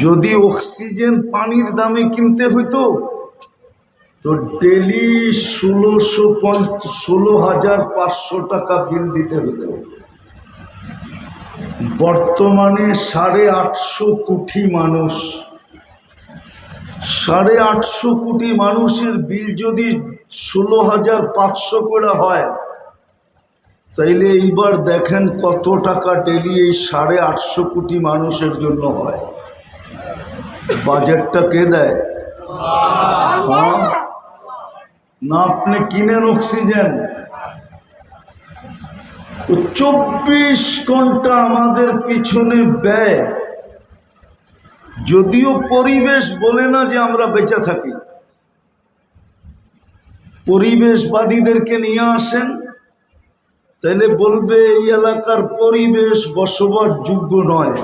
যদি অক্সিজেন পানির দামে কিনতে হইতো তো ডেলি 16,500 টাকা বিল দিতে হতো। বর্তমানে 850 কোটি মানুষ, 850 কোটি মানুষের বিল যদি 16,500 করে হয়, তাইলে এইবার দেখেন কত টাকা ডেলি এই 850 কোটি মানুষের জন্য হয়। বাজেটটা কে দেয়? না আপনি কিনেন অক্সিজেন? 24 ঘন্টা আমাদের পিছনে ব্যয়। যদিও পরিবেশ বলে না যে আমরা বেঁচে থাকি, পরিবেশবাদীদেরকে নিয়ে আসেন, তাইলে বলবে এই এলাকার পরিবেশ বসবাস যোগ্য নয়।